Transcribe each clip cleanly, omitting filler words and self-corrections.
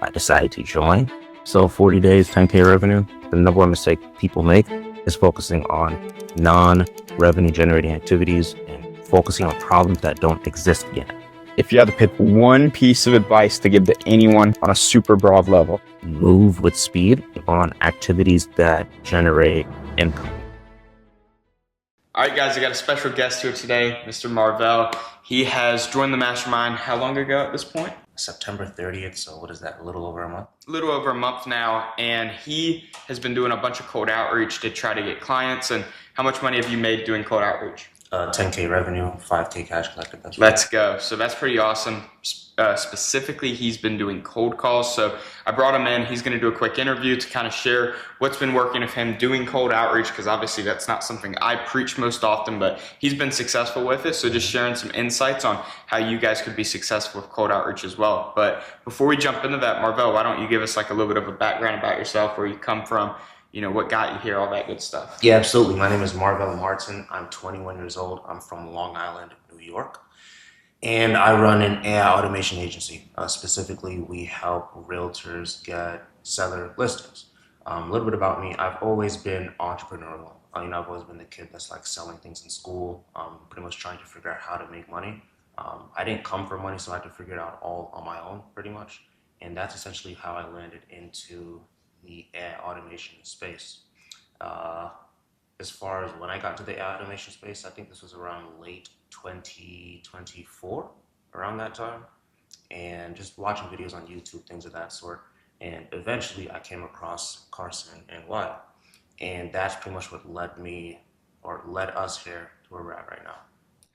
I decided to join. So 40 days, 10K revenue. The number one mistake people make is focusing on non-revenue generating activities and focusing on problems that don't exist yet. If you had to pick one piece of advice to give to anyone on a super broad level, Move with speed on activities that generate income. All right, guys, I got a special guest here today, Mr. Marvell. He has joined the mastermind how long ago at this point? September 30th, so what is that, a little over a month? A little over a month now, and he has been doing a bunch of cold outreach to try to get clients. And how much money have you made doing cold outreach? 10K revenue, 5K cash collected. Let's go. So that's pretty awesome. Specifically, he's been doing cold calls. So I brought him in. He's going to do a quick interview to kind of share what's been working of him doing cold outreach, because obviously that's not something I preach most often, but he's been successful with it. So just sharing some insights on how you guys could be successful with cold outreach as well. But before we jump into that, Marvell, why don't you give us like a little bit of a background about yourself, where you come from, you know, what got you here, all that good stuff. Yeah, absolutely. My name is Marvell Martin. I'm 21 years old. I'm from Long Island, New York. And I run an AI automation agency. Specifically, we help realtors get seller listings. A little bit about me. I've always been entrepreneurial. I've always been the kid that's like selling things in school, pretty much trying to figure out how to make money. I didn't come from money, so I had to figure it out all on my own, pretty much. And that's essentially how I landed into the AI automation space. As far as when I got to the AI automation space, I think this was around late 2024, around that time, and just watching videos on YouTube, things of that sort. And eventually I came across Carson and Wyatt, and that's pretty much what led us here to where we're at right now.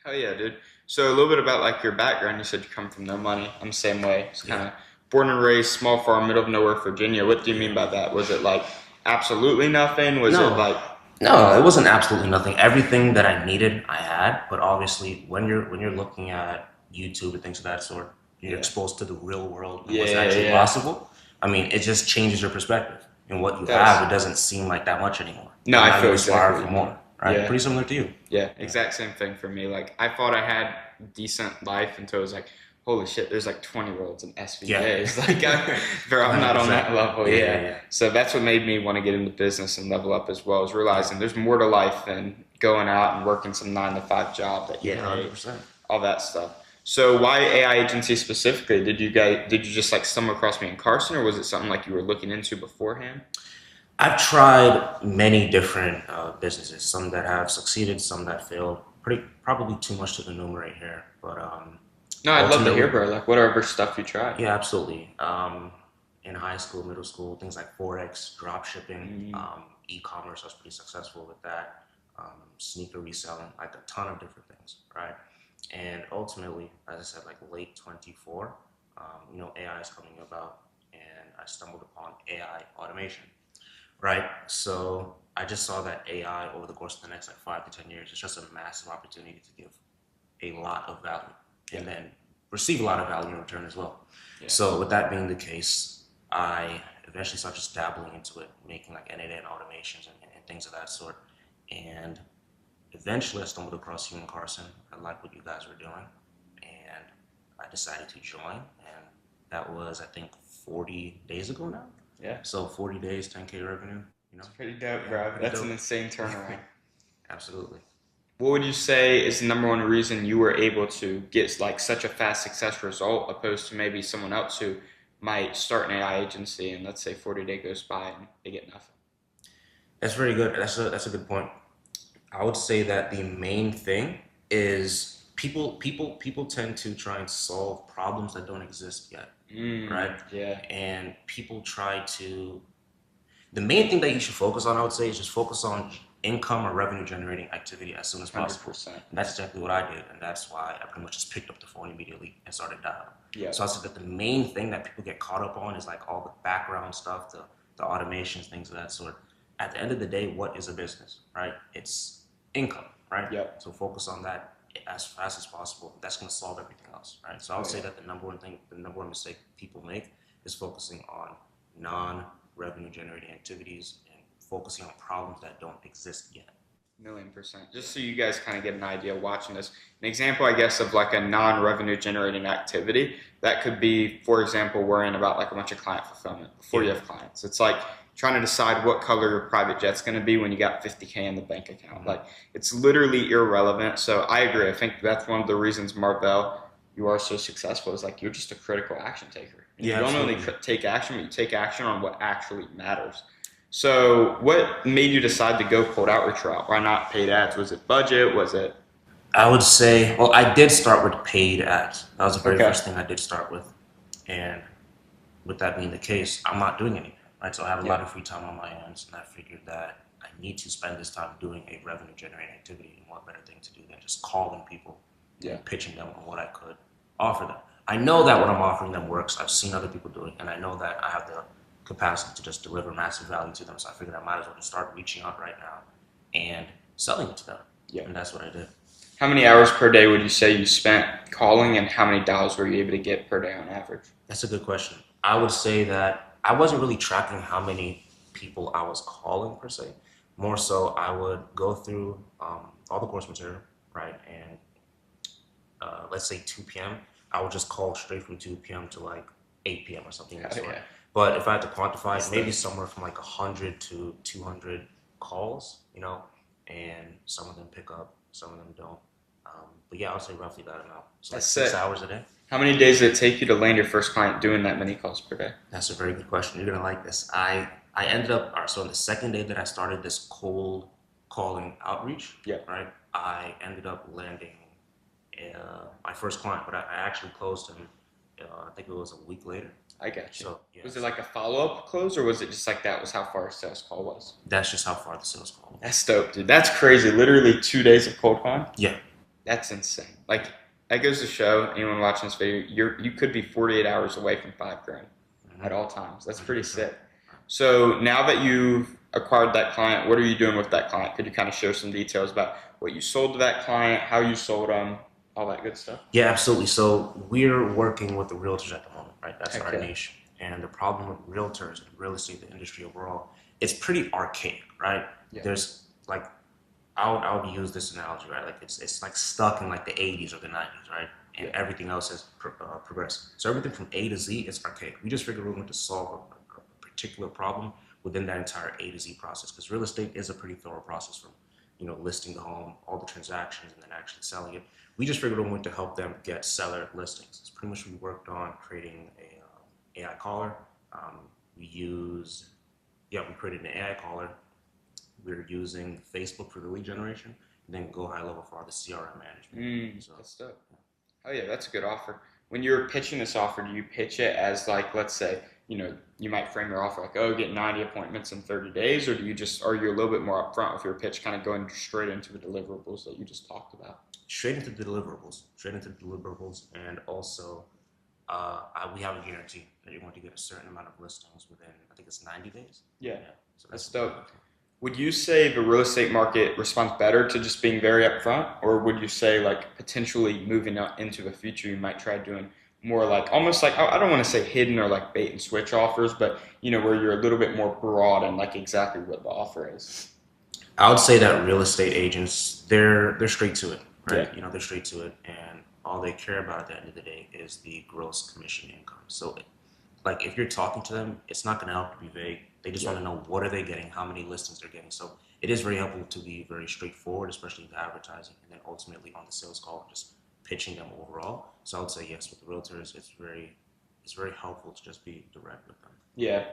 Hell yeah, dude. So a little bit about like your background. You said you come from no money. I'm the same way. It's kind of born and raised, small farm, middle of nowhere, Virginia. What do you mean by that? Was it like absolutely nothing? Was it like... No, it wasn't absolutely nothing. Everything that I needed, I had. But obviously, when you're looking at YouTube and things of that sort, you're exposed to the real world and what's actually possible. I mean, it just changes your perspective. And what you have, it doesn't seem like that much anymore. No, I feel inspired exactly for more. Right? Yeah. Pretty similar to you. Yeah, exact same thing for me. Like, I thought I had decent life until it was like, holy shit, there's like 20-year-olds and SVJs. Like, I'm not on that level. Yeah. So that's what made me want to get into business and level up as well, is realizing there's more to life than going out and working some 9-to-5 job that you hate, 100%. all that stuff. So why AI agency specifically? Did you just like stumble across me in Carson, or was it something like you were looking into beforehand? I've tried many different businesses, some that have succeeded, some that failed. Probably too much to enumerate here, but no, I'd love to hear, bro. Like, whatever stuff you tried. Yeah, absolutely. In high school, middle school, things like Forex, drop shipping, e-commerce, I was pretty successful with that. Sneaker reselling, like a ton of different things, right? And ultimately, as I said, like late 24, AI is coming about, and I stumbled upon AI automation, right? So I just saw that AI over the course of the next like 5 to 10 years is just a massive opportunity to give a lot of value. And then receive a lot of value in return as well. Yeah. So with that being the case, I eventually started just dabbling into it, making like end-to-end automations and things of that sort. And eventually I stumbled across you and Carson. I liked what you guys were doing, and I decided to join. And that was, I think, 40 days ago now. Yeah. So 40 days, 10K revenue. It's pretty dope, bro. That's an insane turnaround. Absolutely. What would you say is the number one reason you were able to get like such a fast success result, opposed to maybe someone else who might start an AI agency and let's say 40 days goes by and they get nothing? That's very good. That's a good point. I would say that the main thing is people tend to try and solve problems that don't exist yet, right? Yeah. And the main thing that you should focus on, I would say, is just focus on income or revenue generating activity as soon as possible. 100%. And that's exactly what I did, and that's why I pretty much just picked up the phone immediately and started dialing. Yeah. So I said that the main thing that people get caught up on is like all the background stuff, the automations, things of that sort. At the end of the day, what is a business, right? It's income, right? Yep. So focus on that as fast as possible. That's going to solve everything else, right? So I would say that the number one mistake people make is focusing on non-revenue generating activities and focusing on problems that don't exist yet. 1,000,000%. Just so you guys kind of get an idea watching this. An example, I guess, of like a non-revenue generating activity that could be, for example, worrying about like a bunch of client fulfillment before you have clients. It's like trying to decide what color your private jet's going to be when you got 50K in the bank account. Like it's literally irrelevant. So I agree. I think that's one of the reasons, Marvell, you are so successful is like you're just a critical action taker. And you don't only take action, but you take action on what actually matters. So, what made you decide to go cold outreach route? Why not paid ads? Was it budget? Was it I would say, well, I did start with paid ads. That was the very okay? first thing I did start with. And with that being the case, I'm not doing anything, right? So I have a lot of free time on my hands, and I figured that I need to spend this time doing a revenue generating activity. And what better thing to do than just calling people and pitching them on what I could offer them. I know that what I'm offering them works. I've seen other people do it, and I know that I have the capacity to just deliver massive value to them. So I figured I might as well just start reaching out right now and selling it to them. Yeah. And that's what I did. How many hours per day would you say you spent calling, and how many dials were you able to get per day on average? That's a good question. I would say that I wasn't really tracking how many people I was calling per se. More so, I would go through all the course material, right? And let's say 2 p.m., I would just call straight from 2 p.m. to like 8 p.m. or something like that. But if I had to quantify, maybe somewhere from like 100 to 200 calls, and some of them pick up, some of them don't. But yeah, I would say roughly that amount. So like 6 hours a day. How many days did it take you to land your first client doing that many calls per day? That's a very good question. You're gonna like this. I ended up, so on the second day that I started this cold calling outreach, right, I ended up landing my first client, but I actually closed him, I think it was a week later. I got you. So, was it like a follow-up close, or was it just like that was how far a sales call was? That's just how far the sales call was. That's dope, dude. That's crazy. Literally 2 days of cold calling? Yeah. That's insane. Like, that goes to show anyone watching this video, you could be 48 hours away from $5,000 at all times. That's pretty sick. So now that you've acquired that client, what are you doing with that client? Could you kind of share some details about what you sold to that client, how you sold them, all that good stuff? Yeah, absolutely. So we're working with the realtors at the moment, right? That's our niche. And the problem with realtors and real estate, the industry overall, it's pretty archaic, right? There's like, I would use this analogy, right? Like it's like stuck in like the 80s or the 90s, right? And everything else has progressed. So everything from A to Z is archaic. We just figured we're going to solve a particular problem within that entire A to Z process, because real estate is a pretty thorough process from, listing the home, all the transactions, and then actually selling it. We just figured we wanted to help them get seller listings. It's pretty much what we worked on creating a AI caller. We created an AI caller. We're using Facebook for the lead generation, and then Go High Level for all the CRM management. So that's dope. Oh yeah, that's a good offer. When you're pitching this offer, do you pitch it as like, let's say, you might frame your offer like, oh, get 90 appointments in 30 days, or are you a little bit more upfront with your pitch, kind of going straight into the deliverables that you just talked about? Straight into the deliverables, and also we have a guarantee that you're going to get a certain amount of listings within, I think it's 90 days. Yeah. So that's dope. Would you say the real estate market responds better to just being very upfront, or would you say like potentially moving out into the future, you might try doing more like almost like, I don't want to say hidden or like bait and switch offers, but where you're a little bit more broad and like exactly what the offer is? I would say that real estate agents, they're straight to it, right? They're straight to it, and all they care about at the end of the day is the gross commission income. So like if you're talking to them, it's not going to help to be vague. They just want to know what are they getting, how many listings they're getting. So it is very helpful to be very straightforward, especially with advertising, and then ultimately on the sales call, just pitching them overall. So I would say yes, with the realtors, it's very helpful to just be direct with them. Yeah.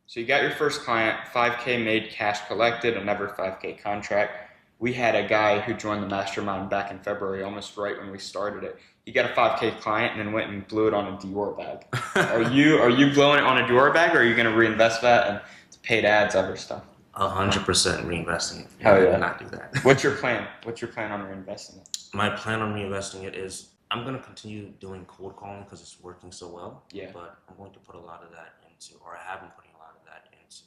So you got your first client, 5K made, cash collected, another 5K contract. We had a guy who joined the mastermind back in February, almost right when we started it. He got a 5K client and then went and blew it on a Dior bag. Are you blowing it on a Dior bag, or are you going to reinvest that and paid ads, other stuff? 100% reinvesting it. Hell yeah. Not do that. What's your plan? What's your plan on reinvesting it? My plan on reinvesting it is I'm going to continue doing cold calling because it's working so well. Yeah. But I'm going to put a lot of that into, or I have been putting a lot of that into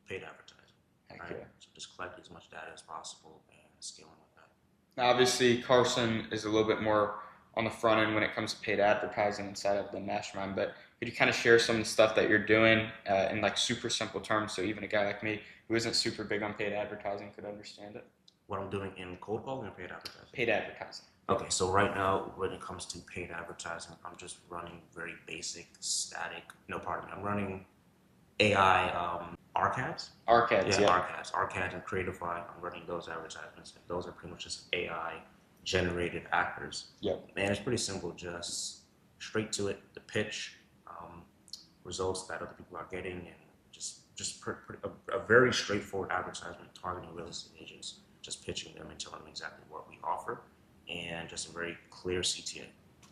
paid advertising. Right? Yeah. So just collect as much data as possible and scaling with that. Now, obviously, Carson is a little bit more on the front end when it comes to paid advertising inside of the mastermind, but could you kind of share some of the stuff that you're doing in like super simple terms so even a guy like me who isn't super big on paid advertising could understand it? what I'm doing in cold calling or paid advertising? Paid advertising. Okay, so right now, when it comes to paid advertising, I'm just running very basic, static. No, pardon me. I'm running AI archives. Arcades, Yeah, yeah. archives and Creatify. I'm running those advertisements, and those are pretty much just AI generated actors. Yep. Man, it's pretty simple. Just straight to it. The pitch, um, results that other people are getting, and a very straightforward advertisement targeting real estate agents, just pitching them and telling them exactly what we offer, and just a very clear CTA.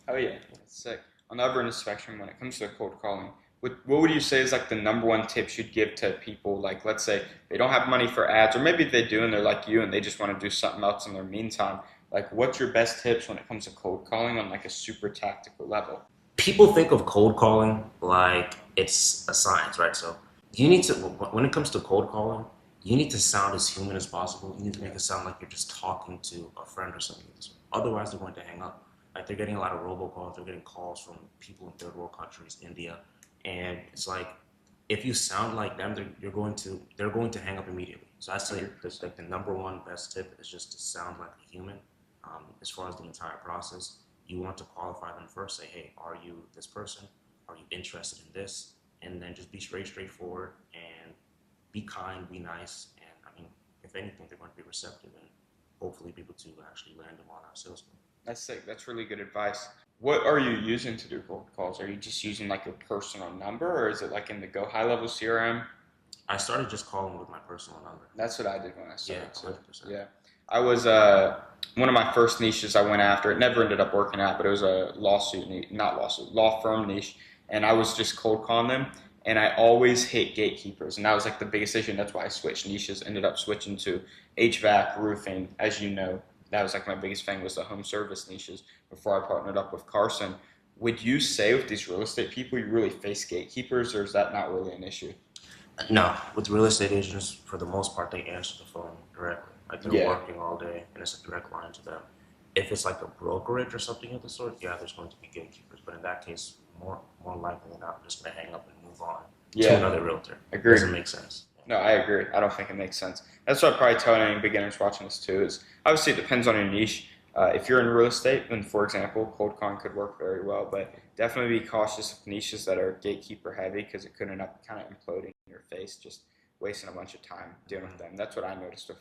Oh yeah, that's sick. On the other end of the spectrum, when it comes to cold calling, what would you say is like the number one tips you'd give to people? Like, let's say they don't have money for ads, or maybe they do and they're like you and they just want to do something else in their meantime. Like, what's your best tips when it comes to cold calling on like a super tactical level? People think of cold calling like it's a science, right? So you need to, when it comes to cold calling, you need to sound as human as possible. You need to make it sound like you're just talking to a friend or something. Otherwise, they're going to hang up. Like they're getting a lot of robocalls. They're getting calls from people in third world countries, India, and it's like if you sound like them, they're going to hang up immediately. So I say that's like the number one best tip is just to sound like a human. As far as the entire process, you want to qualify them first. Say, hey, are you this person? Are you interested in this? And then just be straightforward and be kind, be nice. And I mean, if anything, they're going to be receptive and hopefully be able to actually land them on our sales call. That's sick. That's really good advice. What are you using to do cold calls? Are you just using like your personal number, or is it like in the Go High Level CRM? I started just calling with my personal number. That's what I did when I Yeah, started too. 100%. Yeah, I was one of my first niches I went after. It never ended up working out, but it was a lawsuit, not lawsuit, law firm niche, and I was just cold calling them. And I always hit gatekeepers, and that was like the biggest issue. And that's why I switched niches. Ended up switching to HVAC, roofing, as you know. That was like my biggest thing was the home service niches before I partnered up with Carson. Would you say with these real estate people you really face gatekeepers, or is that not really an issue? No, with real estate agents, for the most part, they answer the phone directly. Like they're Yeah, working all day, and it's a direct line to them. If it's like a brokerage or something of the sort, yeah, there's going to be gatekeepers. But in that case, more likely than not, I'm just gonna hang up and move on to yeah, another realtor. agreed. Doesn't make sense. No, I agree. I don't think it makes sense. That's what I probably tell any beginners watching this too. Is obviously it depends on your niche. If you're in real estate, then for example, cold calling could work very well. But definitely be cautious of niches that are gatekeeper heavy because it could end up kind of imploding in your face, just wasting a bunch of time dealing with them. That's what I noticed with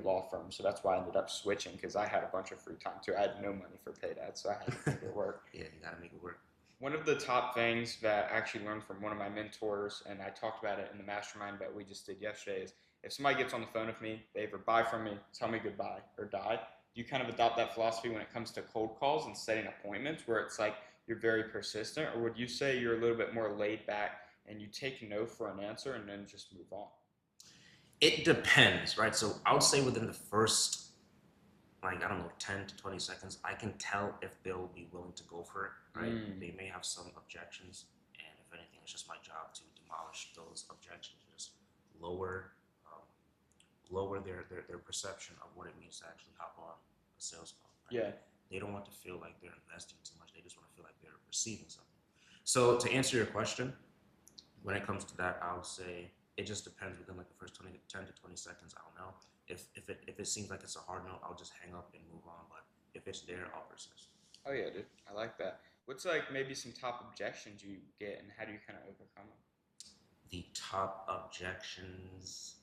law firms. So that's why I ended up switching because I had a bunch of free time too. I had no money for paid ads, so I had to make it work. Yeah, you gotta make it work. One of the top things that I actually learned from one of my mentors, and I talked about it in the mastermind that we just did yesterday, is if somebody gets on the phone with me, they either buy from me, tell me goodbye, or die. Do you kind of adopt that philosophy when it comes to cold calls and setting appointments where it's like you're very persistent, or would you say you're a little bit more laid back and you take no for an answer and then just move on? It depends, right? So I would say within the first, like, I don't know, 10 to 20 seconds, I can tell if they'll be willing to go for it, right? They may have some objections, and if anything, it's just my job to demolish those objections, just lower um, lower their perception of what it means to actually hop on a sales call. Right? Yeah. They don't want to feel like they're investing too much. They just want to feel like they're receiving something. So to answer your question, when it comes to that, I would say it just depends within like the first 10 to 20 seconds. I'll know. If it seems like it's a hard no, I'll just hang up and move on. But if it's there, I'll persist. Oh yeah, dude. I like that. What's like maybe some top objections you get and how do you kind of overcome them? The top objections,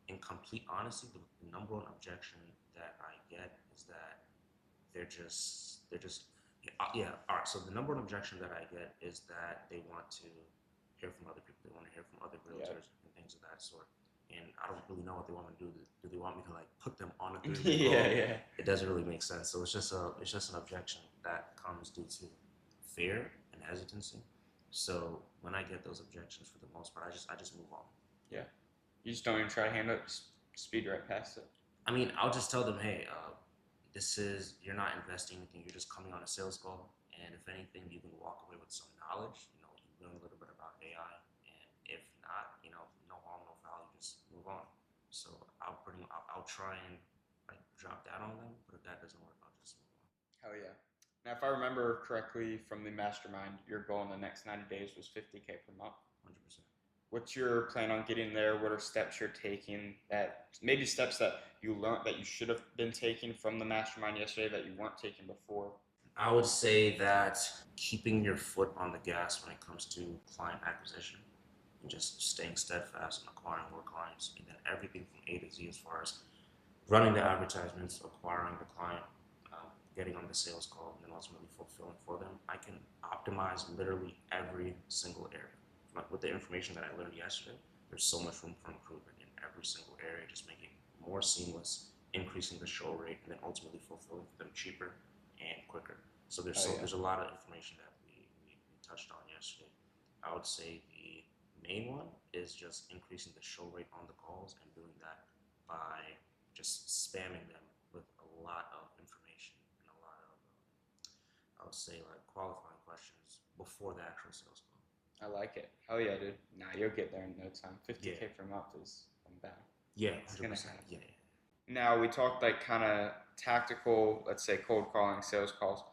in complete honesty, the number one objection that I get is that they're just yeah. All right. So the number one objection that I get is that they want to hear from other people. They want to hear from other Yeah. realtors and things of that sort. And I don't really know what they want to do. Do they want me to like put them on a 30-day Yeah, call? yeah. It doesn't really make sense. So it's just an objection that comes due to fear and hesitancy. So when I get those objections, for the most part, I just move on. Yeah. You just don't even try to handle it, just speed right past it. I mean, I'll just tell them, hey, you're not investing anything. You're just coming on a sales call, and if anything, you can walk away with some knowledge. You learn a little bit about AI, and if not, no harm, no foul. You just move on. So I'll try and like drop that on them, but if that doesn't work, I'll just move on. Hell yeah. Now, if I remember correctly from the mastermind, your goal in the next 90 days was 50K per month. 100%. What's your plan on getting there? What are steps you're taking that maybe steps that you learned that you should have been taking from the mastermind yesterday that you weren't taking before? I would say that keeping your foot on the gas when it comes to client acquisition and just staying steadfast and acquiring more clients, and then everything from A to Z as far as running the advertisements, acquiring the client, getting on the sales call, and then ultimately fulfilling for them. I can optimize literally every single area. Like with the information that I learned yesterday, there's so much room for improvement in every single area, just making it more seamless, increasing the show rate, and then ultimately fulfilling for them cheaper and quicker. So there's a lot of information that we touched on yesterday. I would say the main one is just increasing the show rate on the calls and doing that by just spamming them with a lot of information and a lot of, I would say, like qualifying questions before the actual sales call. I like it. Hell yeah, dude. Nah, you'll get there in no time. 50K Yeah. per month is bad. Yeah, It's gonna 100%. happen. Yeah. Now we talked like kind of tactical, let's say cold calling, sales calls.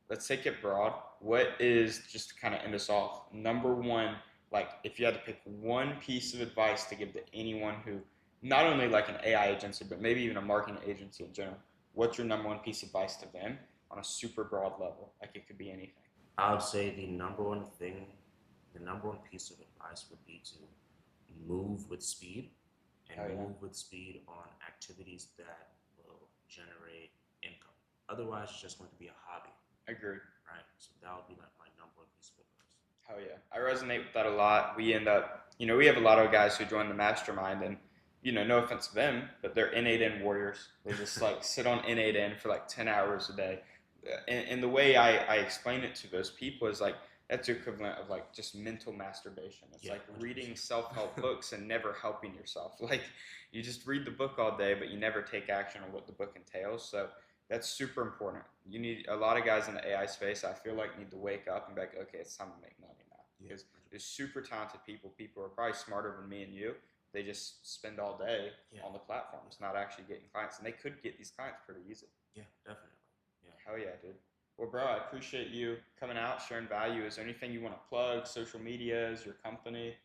Let's take it broad. What is, just to kind of end us off, number one, like if you had to pick one piece of advice to give to anyone who, not only like an AI agency, but maybe even a marketing agency in general, what's your number one piece of advice to them on a super broad level? Like it could be anything. I would say the number one piece of advice would be to move with speed and Oh yeah, move with speed on activities that will generate income. Otherwise, it's just going to be a hobby, agreed. right? So that would be like my number one piece of advice. Hell yeah. I resonate with that a lot. We end up, we have a lot of guys who join the mastermind and, no offense to them, but they're N8N warriors. They just like sit on N8N for like 10 hours a day. And the way I explain it to those people is like, that's the equivalent of like just mental masturbation. It's Yeah, like 100%. reading self-help books and never helping yourself. Like you just read the book all day, but you never take action on what the book entails. So that's super important. You need a lot of guys in the AI space. I feel like need to wake up and be like, okay, it's time to make money now. Yeah, Because there's super talented people. People are probably smarter than me and you. They just spend all day yeah, on the platforms, not actually getting clients, and they could get these clients pretty easy. yeah, definitely. Yeah. Hell yeah, dude. Well, bro, I appreciate you coming out, sharing value. Is there anything you want to plug? Social media, is your company?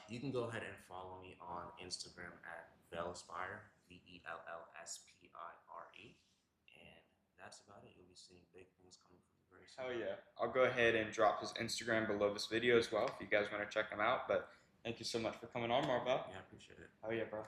You can go ahead and follow me on Instagram at Vellspire, VELLSPIRE, and that's about it. You'll be seeing big things coming from me very soon. Hell yeah. I'll go ahead and drop his Instagram below this video as well if you guys want to check him out. But thank you so much for coming on, Marvel. Yeah, I appreciate it. Hell yeah, bro.